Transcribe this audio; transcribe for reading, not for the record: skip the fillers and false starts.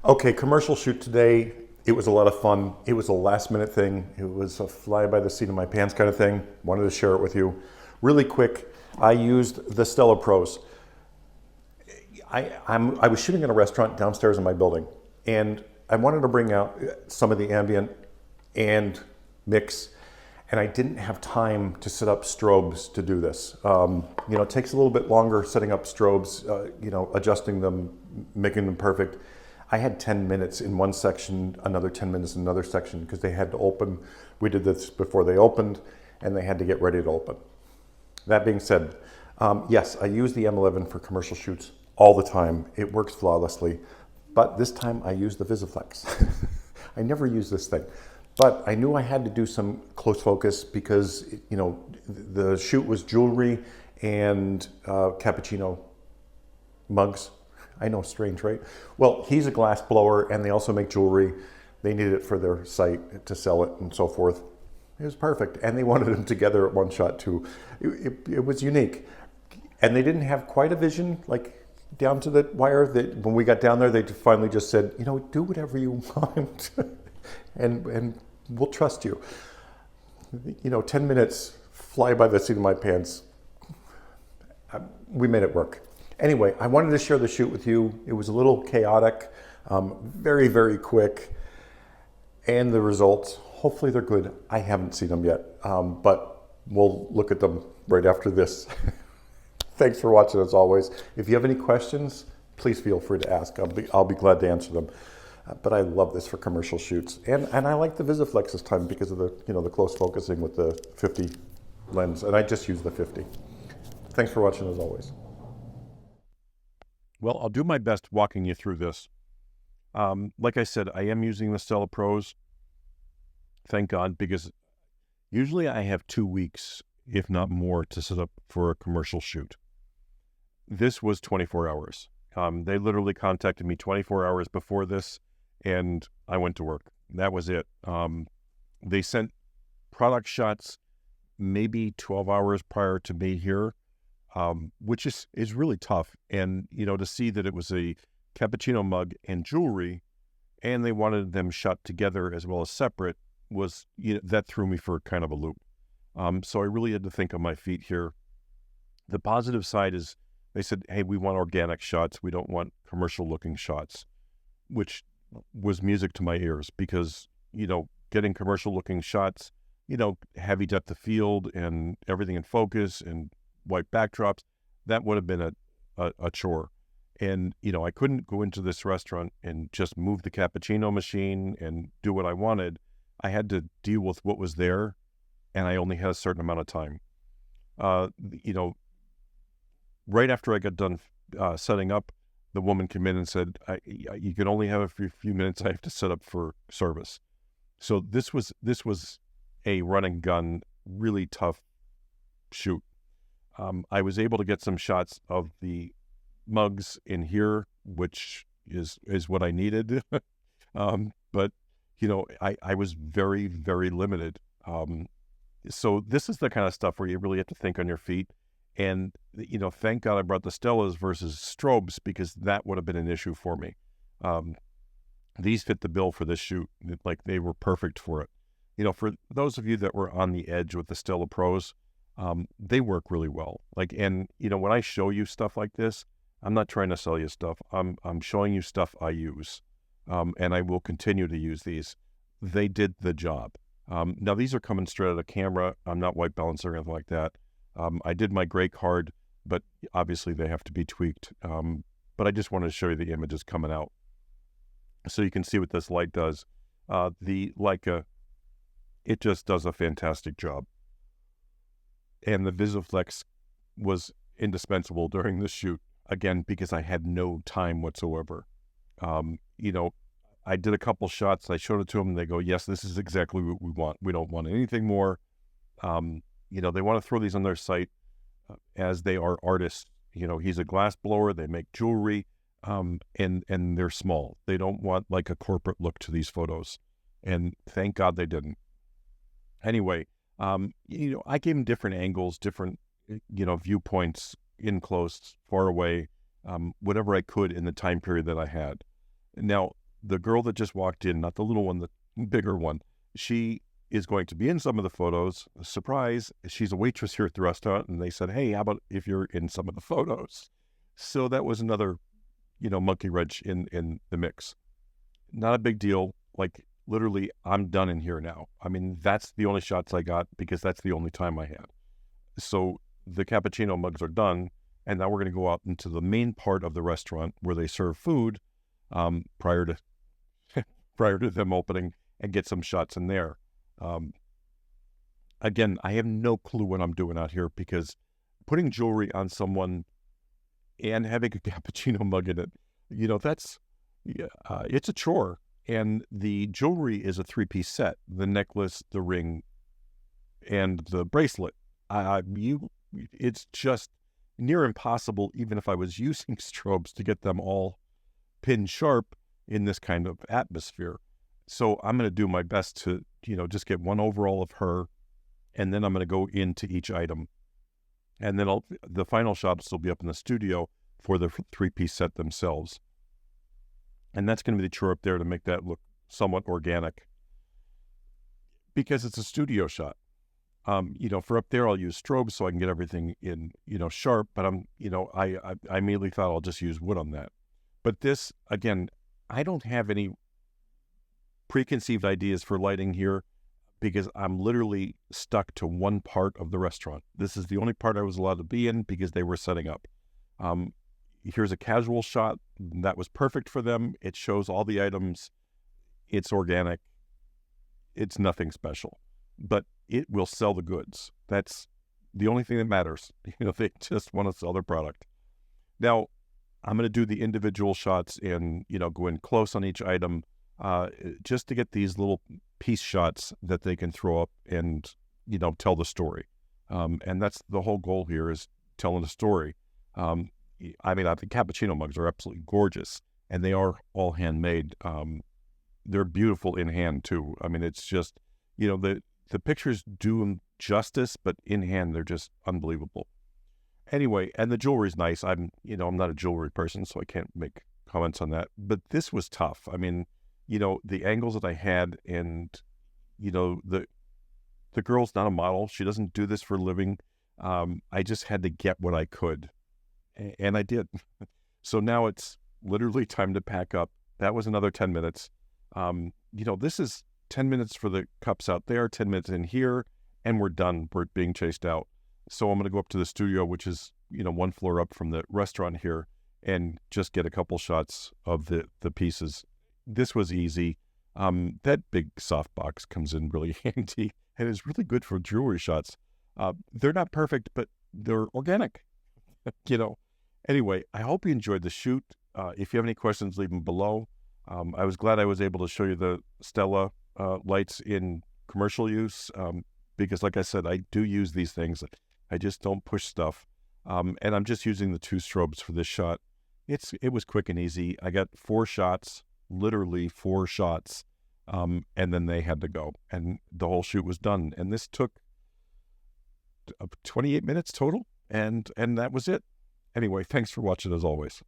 Okay, commercial shoot today. It was a lot of fun. It was a last minute thing. It was a fly by the seat of my pants kind of thing. Wanted to share it with you. Really quick, I used the StellPros. I was shooting in a restaurant downstairs in my building, and I wanted to bring out some of the ambient and mix, and I didn't have time to set up strobes to do this. It takes a little bit longer setting up strobes, adjusting them, making them perfect. I had 10 minutes in one section, another 10 minutes in another section because they had to open. We did this before they opened, and they had to get ready to open. That being said, yes, I use the M11 for commercial shoots all the time. It works flawlessly, but this time I used the Visoflex. I never use this thing, but I knew I had to do some close focus because, the shoot was jewelry and cappuccino mugs. I know, strange, right? Well, he's a glass blower and they also make jewelry. They needed it for their site to sell it and so forth. It was perfect. And they wanted them together at one shot too. It was unique. And they didn't have quite a vision, like down to the wire. That when we got down there, they finally just said, do whatever you want and we'll trust you. 10 minutes, fly by the seat of my pants. We made it work. Anyway, I wanted to share the shoot with you. It was a little chaotic, very, very quick. And the results, hopefully they're good. I haven't seen them yet, but we'll look at them right after this. Thanks for watching as always. If you have any questions, please feel free to ask. I'll be glad to answer them. But I love this for commercial shoots. And I like the Visoflex this time because of the close focusing with the 50 lens. And I just use the 50. Thanks for watching as always. Well, I'll do my best walking you through this. Like I said, I am using the StellPros. Thank God, because usually I have 2 weeks, if not more, to set up for a commercial shoot. This was 24 hours. They literally contacted me 24 hours before this, and I went to work. That was it. They sent product shots maybe 12 hours prior to me here, which is really tough. And, to see that it was a cappuccino mug and jewelry, and they wanted them shot together as well as separate, was, that threw me for kind of a loop. So I really had to think on my feet here. The positive side is they said, hey, we want organic shots. We don't want commercial looking shots, which was music to my ears because, getting commercial looking shots, heavy depth of field and everything in focus and white backdrops, that would have been a chore. And, I couldn't go into this restaurant and just move the cappuccino machine and do what I wanted. I had to deal with what was there, and I only had a certain amount of time. Right after I got done setting up, the woman came in and said, you can only have a few minutes. I have to set up for service. So this was a run and gun, really tough shoot. I was able to get some shots of the mugs in here, which is what I needed. But, I was very, very limited. So this is the kind of stuff where you really have to think on your feet. And, thank God I brought the Stellas versus strobes because that would have been an issue for me. These fit the bill for this shoot. Like they were perfect for it. For those of you that were on the edge with the StellPros, they work really well. And when I show you stuff like this, I'm not trying to sell you stuff. I'm showing you stuff I use, and I will continue to use these. They did the job. Now these are coming straight out of camera. I'm not white balancing or anything like that. I did my gray card, but obviously they have to be tweaked. But I just wanted to show you the images coming out so you can see what this light does. The Leica, it just does a fantastic job. And the Visoflex was indispensable during this shoot, again, because I had no time whatsoever. I did a couple shots. I showed it to them, and they go, yes, this is exactly what we want. We don't want anything more. They want to throw these on their site as they are artists. He's a glass blower. They make jewelry, and they're small. They don't want like a corporate look to these photos. And thank God they didn't. Anyway, I gave them different angles, different, viewpoints, in close, far away, whatever I could in the time period that I had. Now, the girl that just walked in, not the little one, the bigger one, she is going to be in some of the photos. Surprise, she's a waitress here at the restaurant, and they said, hey, how about if you're in some of the photos? So that was another, monkey wrench in the mix. Not a big deal. Like, literally, I'm done in here now. I mean, that's the only shots I got because that's the only time I had. So the cappuccino mugs are done, and now we're going to go out into the main part of the restaurant where they serve food prior to prior to them opening, and get some shots in there. Again, I have no clue what I'm doing out here, because putting jewelry on someone and having a cappuccino mug in it, it's a chore. And the jewelry is a 3-piece set: the necklace, the ring, and the bracelet. It's just near impossible, even if I was using strobes, to get them all pin sharp in this kind of atmosphere. So I'm going to do my best to, just get one overall of her, and then I'm going to go into each item. And then the final shots will be up in the studio for the 3-piece set themselves. And that's going to be the chore up there to make that look somewhat organic, because it's a studio shot. For up there, I'll use strobes so I can get everything in, sharp, but I immediately thought I'll just use wood on that. But this, again, I don't have any preconceived ideas for lighting here, because I'm literally stuck to one part of the restaurant. This is the only part I was allowed to be in because they were setting up. Here's a casual shot that was perfect for them. It shows all the items. It's organic. It's nothing special, but it will sell the goods. That's the only thing that matters. They just want to sell their product. Now, I'm going to do the individual shots and, go in close on each item, just to get these little piece shots that they can throw up and, tell the story. And that's the whole goal here, is telling a story. I think cappuccino mugs are absolutely gorgeous, and they are all handmade. They're beautiful in hand too. I mean, it's just, the pictures do them justice, but in hand, they're just unbelievable. Anyway, and the jewelry's nice. I'm not a jewelry person, so I can't make comments on that. But this was tough. I mean, the angles that I had, and, the girl's not a model. She doesn't do this for a living. I just had to get what I could, and I did. So now it's literally time to pack up. That was another 10 minutes. This is 10 minutes for the cups out there, 10 minutes in here, and we're done. We're being chased out. So I'm going to go up to the studio, which is, one floor up from the restaurant here, and just get a couple shots of the pieces. This was easy. That big softbox comes in really handy, and is really good for jewelry shots. They're not perfect, but they're organic. Anyway, I hope you enjoyed the shoot. If you have any questions, leave them below. I was glad I was able to show you the Stella lights in commercial use, because, like I said, I do use these things. I just don't push stuff. And I'm just using the 2 strobes for this shot. It was quick and easy. I got 4 shots, literally 4 shots, and then they had to go, and the whole shoot was done. And this took 28 minutes total, and that was it. Anyway, thanks for watching as always.